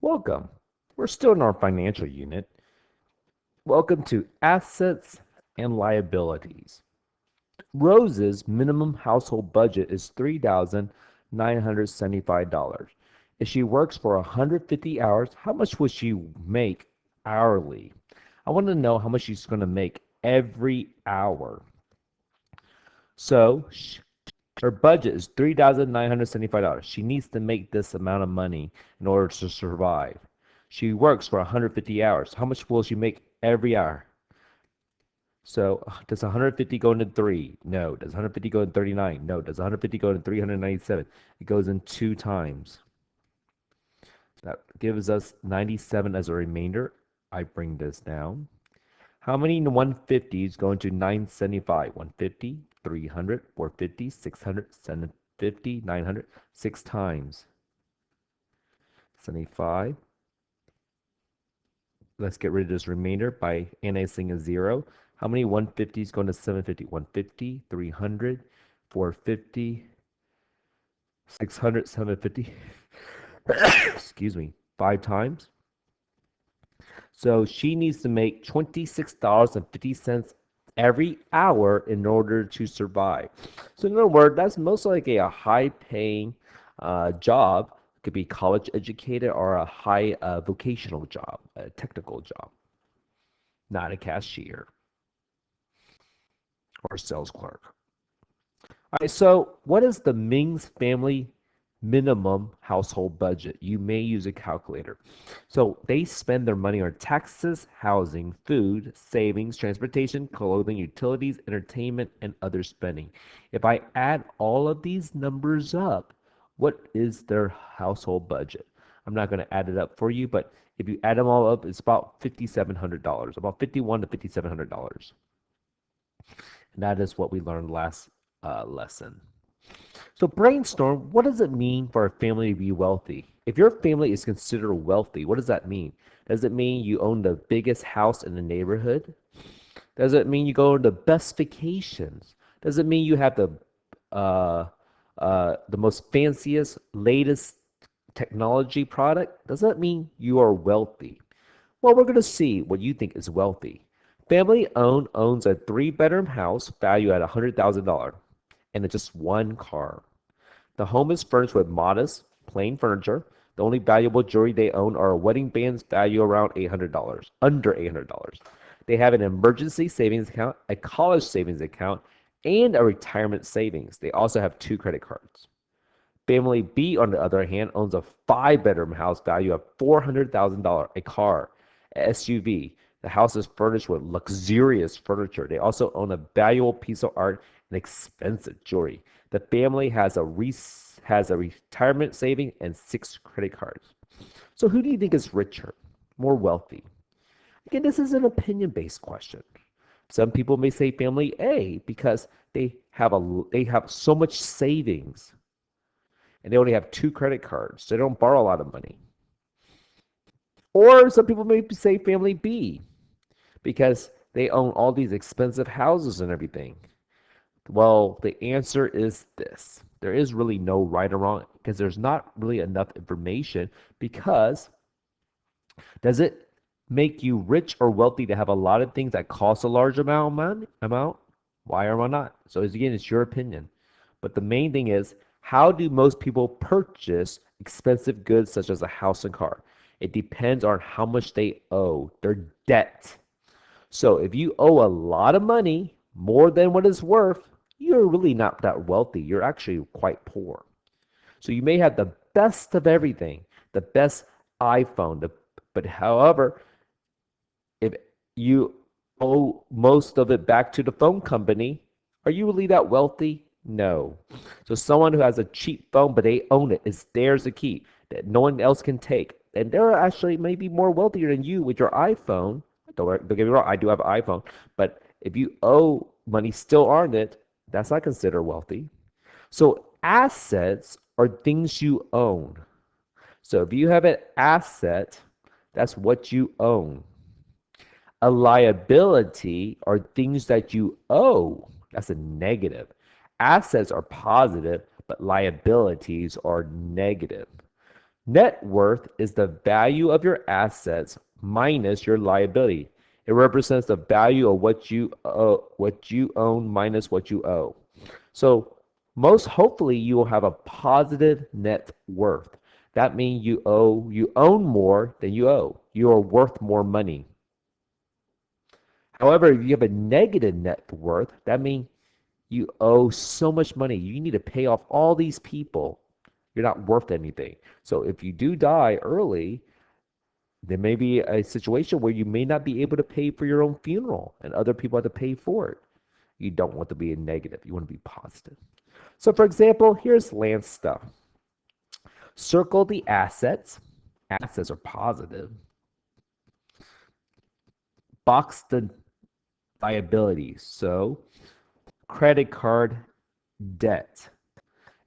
Welcome. We're still in our financial unit. Welcome to Assets and Liabilities. Rose's minimum household budget is $3,975. If she works for 150 hours, how much will she make hourly? I want to know how much she's going to make every hour. So her budget is $3,975. She needs to make this amount of money in order to survive. She works for 150 hours. How much will she make every hour? So does 150 go into 3? No. Does 150 go into 39? No. Does 150 go into 397? It goes in 2 times. That gives us 97 as a remainder. I bring this down. How many 150s go into 975? 150, 300, 450, 600, 750, 900, 6 times. 75. Let's get rid of this remainder by annexing a 0. How many 150s go into 750? 150, 300, 450, 600, 750. Excuse me, 5 times. So she needs to make $26.50 every hour in order to survive. So in other words, that's most likely a high-paying job. It could be college educated or a high vocational job, a technical job, not a cashier or sales clerk. All right, so what is the Ming's family minimum household budget? You may use a calculator. So they spend their money on taxes, housing, food, savings, transportation, clothing, utilities, entertainment, and other spending. If I add all of these numbers up, what is their household budget? I'm not going to add it up for you, but if you add them all up, it's about $5,700, about $5,100 to $5,700. And that is what we learned last lesson. So brainstorm, what does it mean for a family to be wealthy? If your family is considered wealthy, what does that mean? Does it mean you own the biggest house in the neighborhood? Does it mean you go on the best vacations? Does it mean you have the most fanciest, latest technology product? Does that mean you are wealthy? Well, we're going to see what you think is wealthy. Family owned owns a 3-bedroom house valued at $100,000 and it's just 1 car. The home is furnished with modest, plain furniture. The only valuable jewelry they own are wedding bands valued around $800, under $800. They have an emergency savings account, a college savings account, and a retirement savings. They also have 2 credit cards. Family B, on the other hand, owns a 5-bedroom house valued at $400,000, a car, a SUV. The house is furnished with luxurious furniture. They also own a valuable piece of art and expensive jewelry. The family has a retirement saving and 6 credit cards. So who do you think is richer, more wealthy? Again, this is an opinion-based question. Some people may say family A because they have so much savings and they only have 2 credit cards. So they don't borrow a lot of money. Or some people may say family B because they own all these expensive houses and everything. Well, the answer is this. There is really no right or wrong because there's not really enough information because does it make you rich or wealthy to have a lot of things that cost a large amount? Why or why not? So again, it's your opinion. But the main thing is, how do most people purchase expensive goods such as a house and car? It depends on how much they owe, their debt. So if you owe a lot of money, more than what it's worth, you're really not that wealthy. You're actually quite poor. So you may have the best of everything, the best iPhone, but however, if you owe most of it back to the phone company, are you really that wealthy? No. So someone who has a cheap phone, but they own it, it's theirs to keep, that no one else can take. And they're actually maybe more wealthier than you with your iPhone. Don't get me wrong, I do have an iPhone. But if you owe money still on it, that's not considered wealthy. So assets are things you own. So if you have an asset, that's what you own. A liability are things that you owe. That's a negative. Assets are positive, but liabilities are negative. Net worth is the value of your assets minus your liability. It represents the value of what you own minus what you owe. So most hopefully you will have a positive net worth. That means you own more than you owe. You are worth more money. However, if you have a negative net worth, that means you owe so much money. You need to pay off all these people. You're not worth anything. So if you do die early, there may be a situation where you may not be able to pay for your own funeral and other people have to pay for it. You don't want to be a negative. You want to be positive. So for example, here's land stuff. Circle the assets. Assets are positive. Box the liabilities. So credit card debt.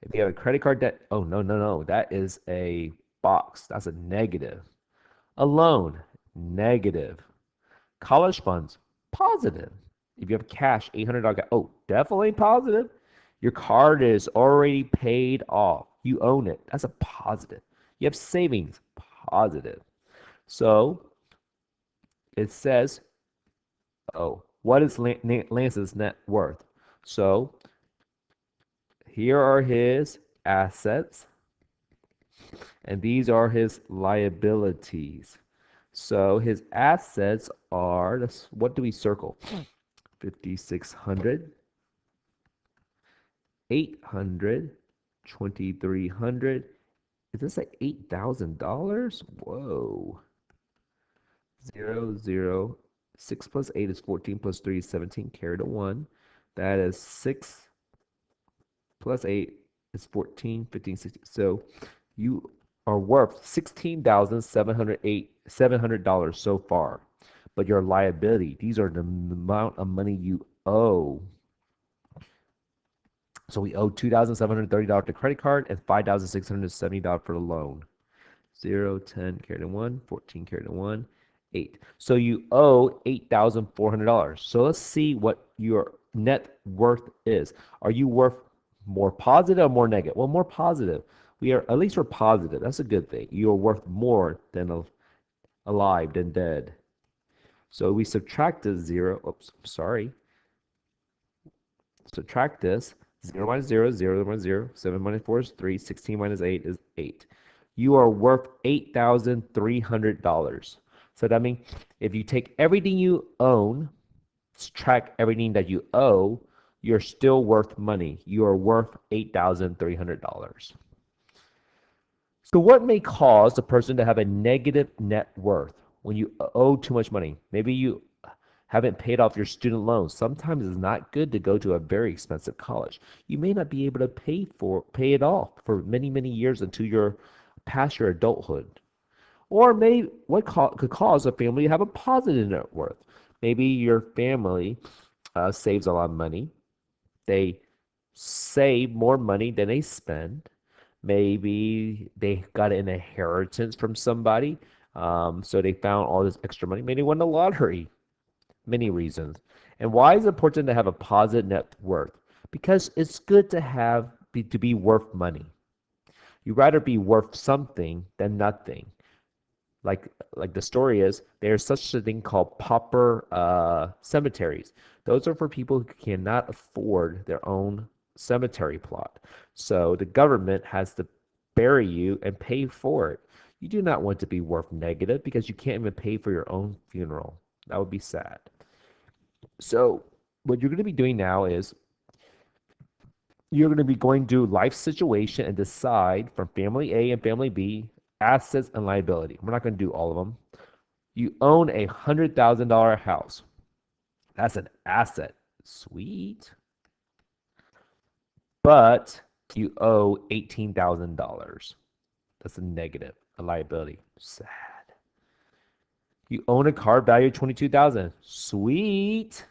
If you have a credit card debt, oh, no, no, no. That is a box. That's a negative. A loan, negative. College funds, positive. If you have cash, $800, oh, definitely positive. Your card is already paid off. You own it. That's a positive. You have savings, positive. So it says, oh, what is Lance's net worth? So here are his assets, and these are his liabilities. So his assets are, what do we circle? 5,600, 800, 2,300. Is this like $8,000? Whoa. 0, 0. 6 plus 8 is 14 plus 3 is 17. Carry the 1. That is 6 plus 8 is 14, 15, 16. So you are worth $16,708 so far. But your liability, these are the amount of money you owe. So we owe $2,730 to credit card and $5,670 for the loan. 0, 10, carry the 1, 14, carry the 1, 8. So you owe $8,400. So let's see what your net worth is. Are you worth more positive or more negative? Well, more positive. At least we're positive. That's a good thing. You are worth more than alive than dead. So we subtract the 0. Oops, sorry. Subtract this. 0 minus 0 is 0 minus 0. 7 minus 4 is 3. 16 minus 8 is 8. You are worth $8,300. So that means if you take everything you own, subtract everything that you owe, you're still worth money. You are worth $8,300. So what may cause a person to have a negative net worth when you owe too much money? Maybe you haven't paid off your student loans. Sometimes it's not good to go to a very expensive college. You may not be able to pay it off for many, many years until you're past your adulthood. Or maybe could cause a family to have a positive net worth. Maybe your family saves a lot of money. They save more money than they spend. Maybe they got an inheritance from somebody, so they found all this extra money. Maybe they won the lottery. Many reasons. And why is it important to have a positive net worth? Because it's good to be worth money. You'd rather be worth something than nothing. Like the story is, there's such a thing called pauper cemeteries. Those are for people who cannot afford their own cemetery plot. So the government has to bury you and pay for it. You do not want to be worth negative because you can't even pay for your own funeral. That would be sad. So what you're going to be doing now is you're going to be going to life situation and decide from family A and family B assets and liability. We're not going to do all of them. You own a $100,000 house. That's an asset. Sweet. But you owe $18,000. That's a negative, a liability. Sad. You own a car valued $22,000. Sweet.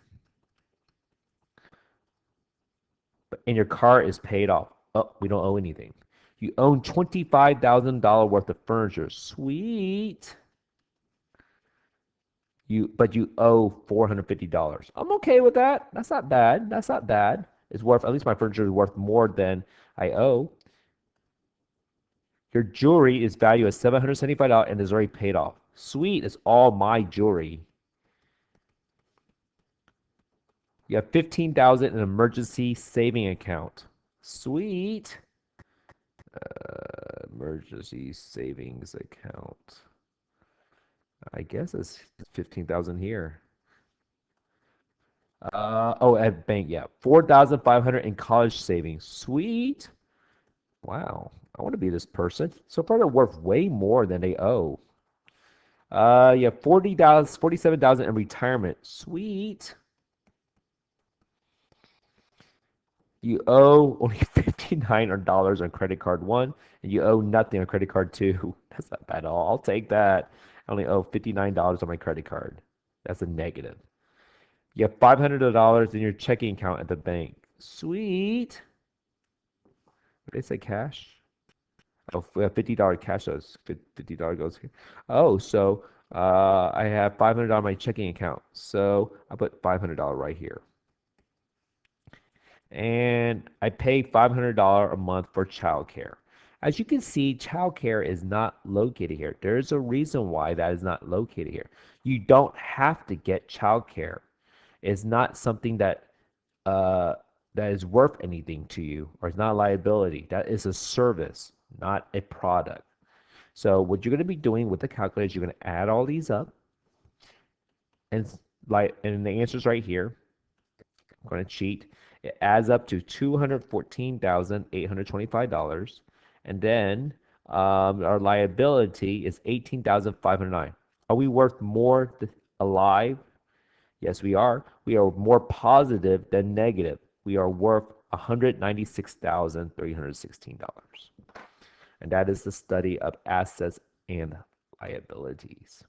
And your car is paid off. Oh, we don't owe anything. You own $25,000 worth of furniture. Sweet. But you owe $450. I'm okay with that. That's not bad. That's not bad. It's worth, at least my furniture is worth more than I owe. Your jewelry is valued at $775 and is already paid off. Sweet, it's all my jewelry. You have 15,000 in an emergency saving account. Sweet. Emergency savings account. I guess it's 15,000 here. Oh, at bank, yeah. 4,500 in college savings. Sweet. Wow. I want to be this person. So far, they're worth way more than they owe. You have 40,000, 47,000 in retirement. Sweet. You owe only $59 on credit card one, and you owe nothing on credit card two. That's not bad at all. I'll take that. I only owe $59 on my credit card. That's a negative. You have $500 in your checking account at the bank. Sweet. What did they say cash? Oh, we have $50 cash. So $50 goes here. Oh, so I have $500 on my checking account. So I'll put $500 right here. And I pay $500 a month for childcare. As you can see, childcare is not located here. There's a reason why that is not located here. You don't have to get childcare. It's not something uh, that is worth anything to you, or it's not a liability. That is a service, not a product. So what you're going to be doing with the calculator is you're going to add all these up, and and the answer's right here. I'm going to cheat. It adds up to $214,825, and then our liability is 18,509. Are we worth more alive? Yes, we are. We are more positive than negative. We are worth $196,316. And that is the study of assets and liabilities.